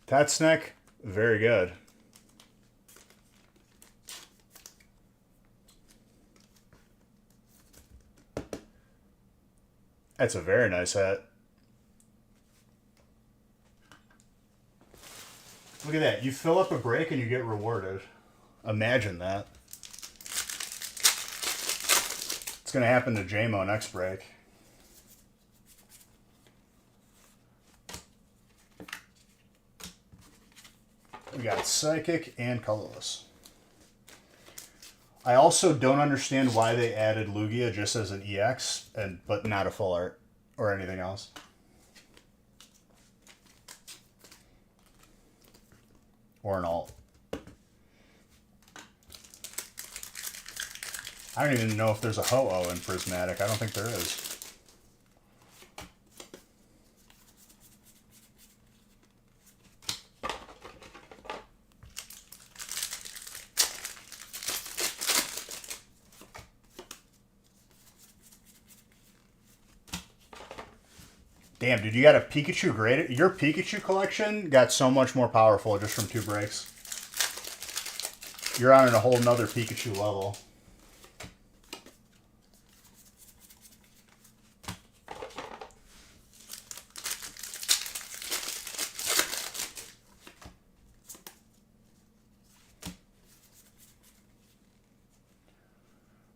Tatsnick, very good. That's a very nice hat. Look at that. You fill up a break and you get rewarded. Imagine that. It's going to happen to JMO next break. We got Psychic and Colorless. I also don't understand why they added Lugia just as an EX, but not a full art or anything else. Or an alt. I don't even know if there's a Ho-Oh in Prismatic. I don't think there is. Damn, dude, you got a Pikachu graded? Your Pikachu collection got so much more powerful just from 2 breaks. You're on a whole nother Pikachu level.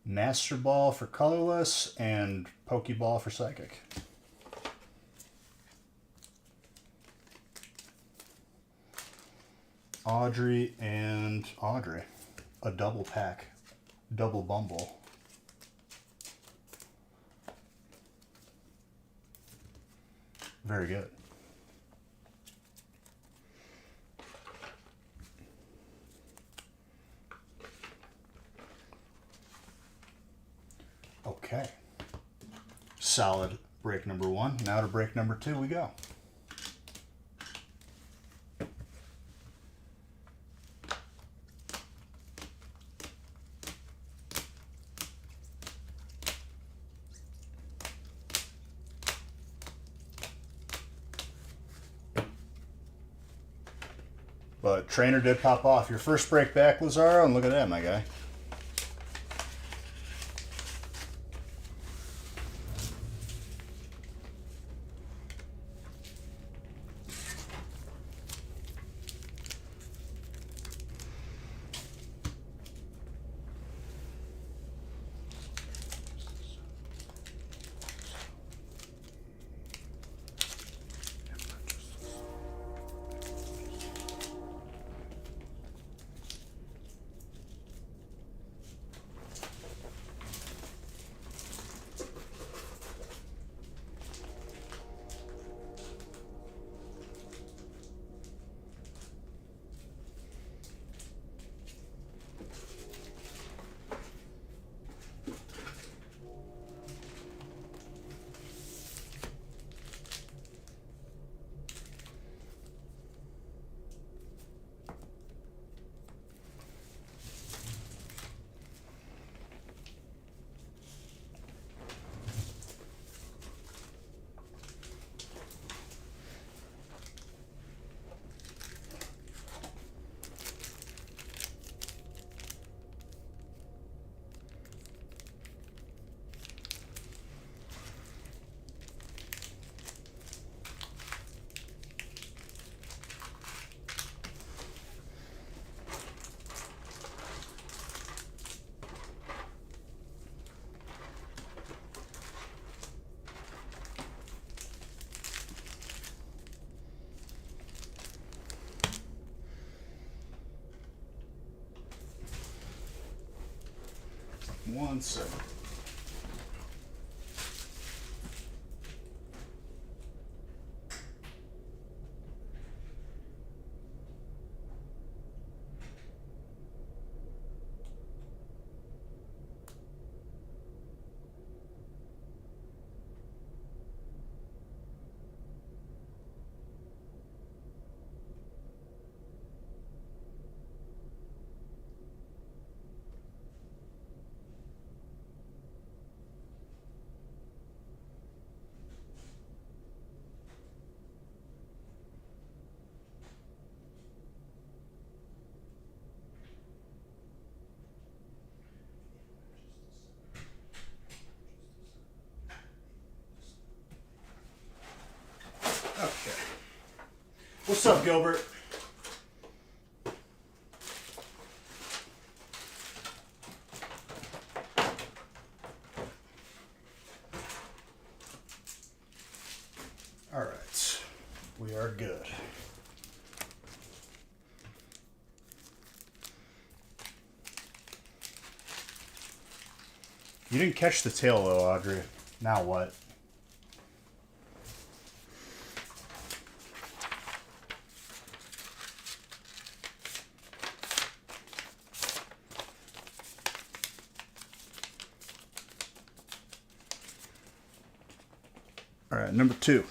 Master Ball for Colorless and Pokeball for Psychic. Audrey and Audrey. A double pack. Double bumble. Very good. Okay. Solid break number 1. Now to break number 2 we go. But Trainer did pop off. Your first break back, Lazaro, and look at that, my guy. 1 second. Okay. What's up, Gilbert? All right. We are good. You didn't catch the tail, though, Audrey. Now what? All right, number 2.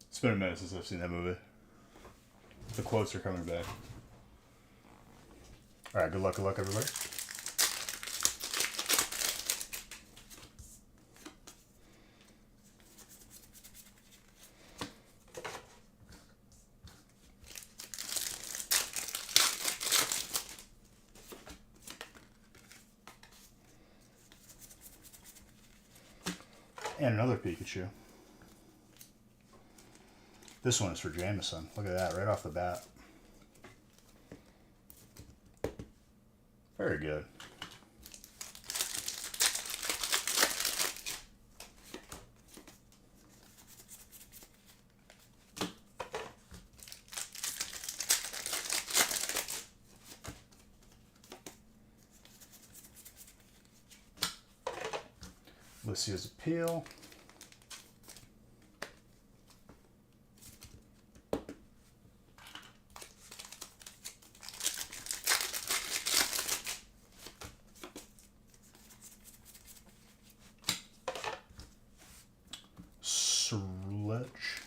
It's been a minute since I've seen that movie. The quotes are coming back. All right, good luck, everybody. And another Pikachu. This one is for Jameson. Look at that, right off the bat. Very good. Lucia's Appeal. Sledge.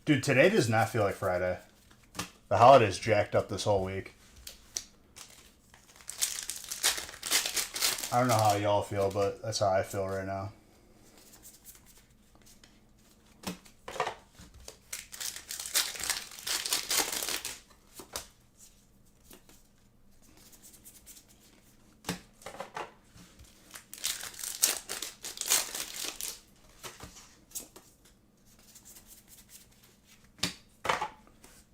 Dude, today does not feel like Friday. The holiday's jacked up this whole week. I don't know how y'all feel, but that's how I feel right now.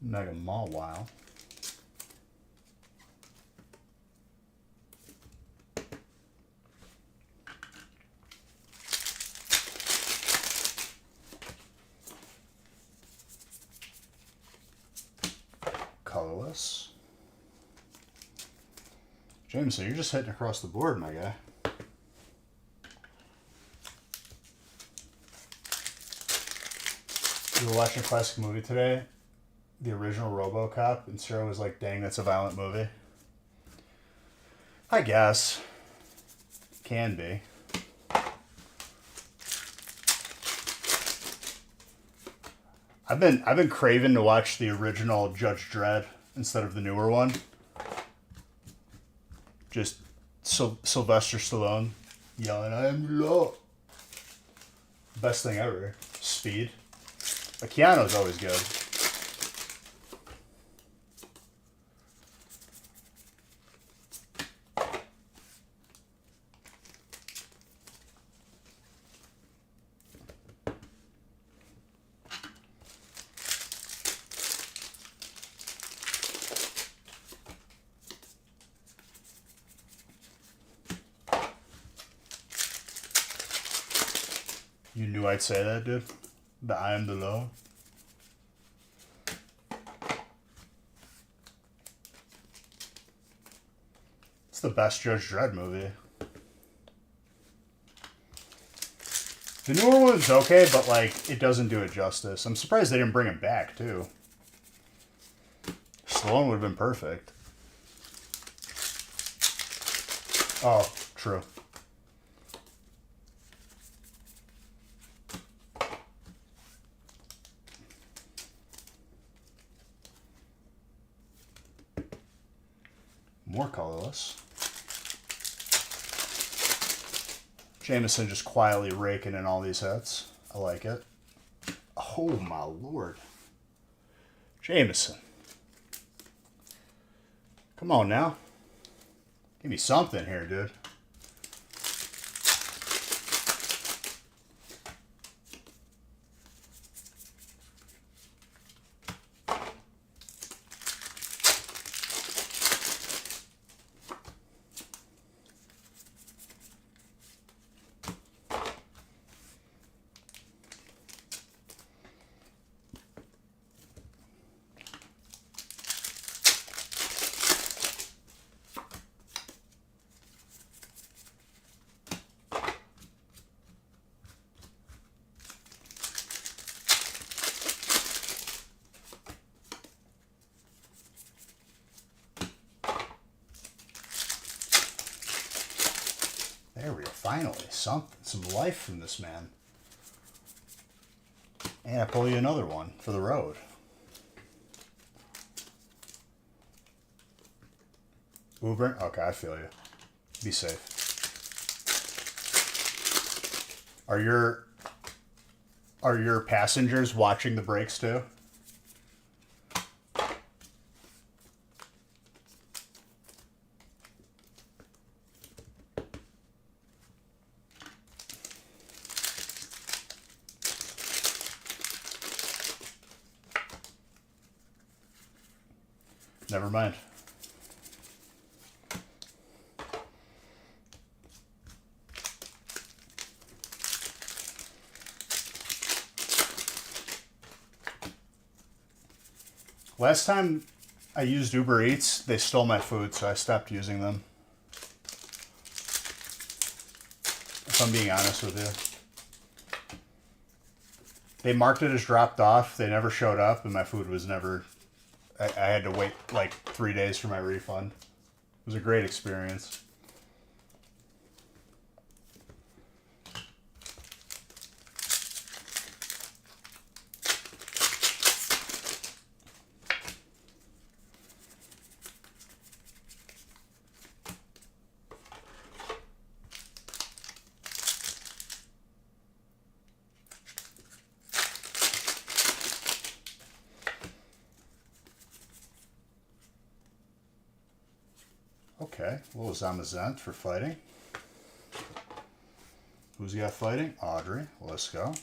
Mega Mawile. Colorless. Jameson, you're just hitting across the board, my guy. We were watching a classic movie today, the original RoboCop, and Sarah was like, dang, that's a violent movie. I guess. Can be. I've been craving to watch the original Judge Dredd instead of the newer one. Just Sylvester Stallone yelling, "I am the law." Best thing ever. Speed. But Keanu's always good. You knew I'd say that, dude? That I am the law? It's the best Judge Dredd movie. The newer one's okay, but, like, it doesn't do it justice. I'm surprised they didn't bring him back, too. Stallone would have been perfect. Oh, true. More colorless. Jameson just quietly raking in all these hits. I like it. Oh my lord. Jameson. Come on now. Give me something here, dude. There we go. Finally, something, some life from this man. And I pull you another one for the road. Uber? Okay, I feel you. Be safe. Are your passengers watching the brakes too? Never mind. Last time I used Uber Eats, they stole my food, so I stopped using them. If I'm being honest with you. They marked it as dropped off, they never showed up, and my food was never... I had to wait like 3 days for my refund. It was a great experience. Okay, well, Zamazant for fighting. Who's got fighting? Audrey. Let's go.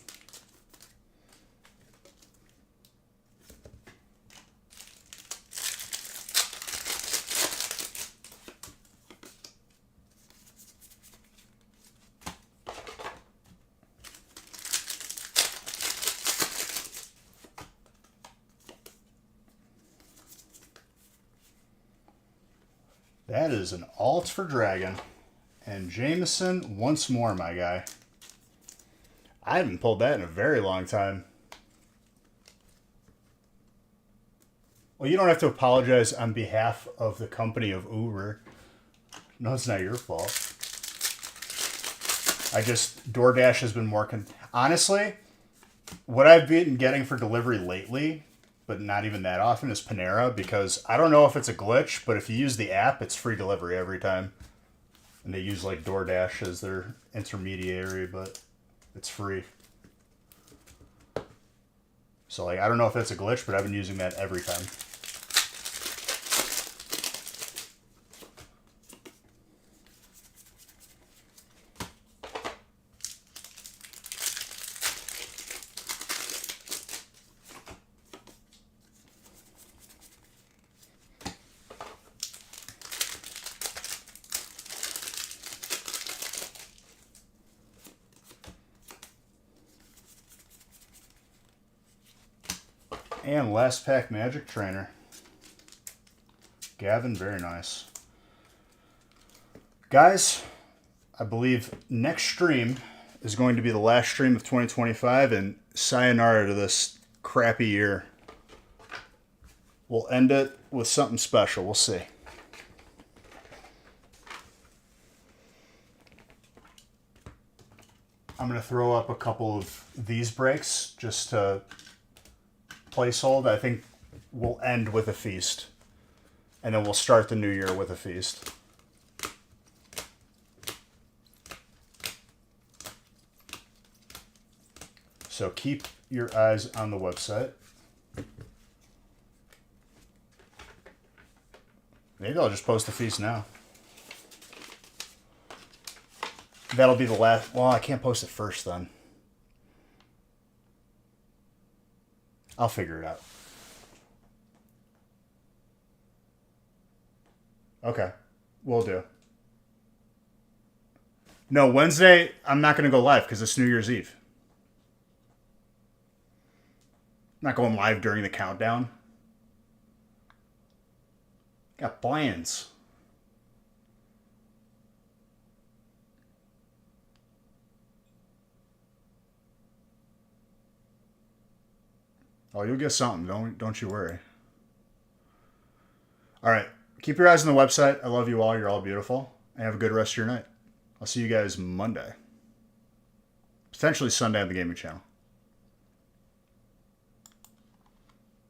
That is an alt for Dragon. And Jameson once more, my guy. I haven't pulled that in a very long time. Well, you don't have to apologize on behalf of the company of Uber. No, it's not your fault. DoorDash has been more... Honestly, what I've been getting for delivery lately, but not even that often, is Panera, because I don't know if it's a glitch, but if you use the app, it's free delivery every time. And they use like DoorDash as their intermediary, but it's free. So like, I don't know if that's a glitch, but I've been using that every time. And last pack Magic Trainer. Gavin, very nice. Guys, I believe next stream is going to be the last stream of 2025, and sayonara to this crappy year. We'll end it with something special. We'll see. I'm going to throw up a couple of these breaks just to placehold. I think we'll end with a feast, and then we'll start the new year with a feast. So keep your eyes on the website. Maybe I'll just post the feast now. That'll be the last. Well, I can't post it first then. I'll figure it out. Okay, we'll do. No, Wednesday, I'm not going to go live because it's New Year's Eve. I'm not going live during the countdown. Got plans. Oh, you'll get something. Don't you worry. All right. Keep your eyes on the website. I love you all. You're all beautiful. And have a good rest of your night. I'll see you guys Monday. Potentially Sunday on the gaming channel.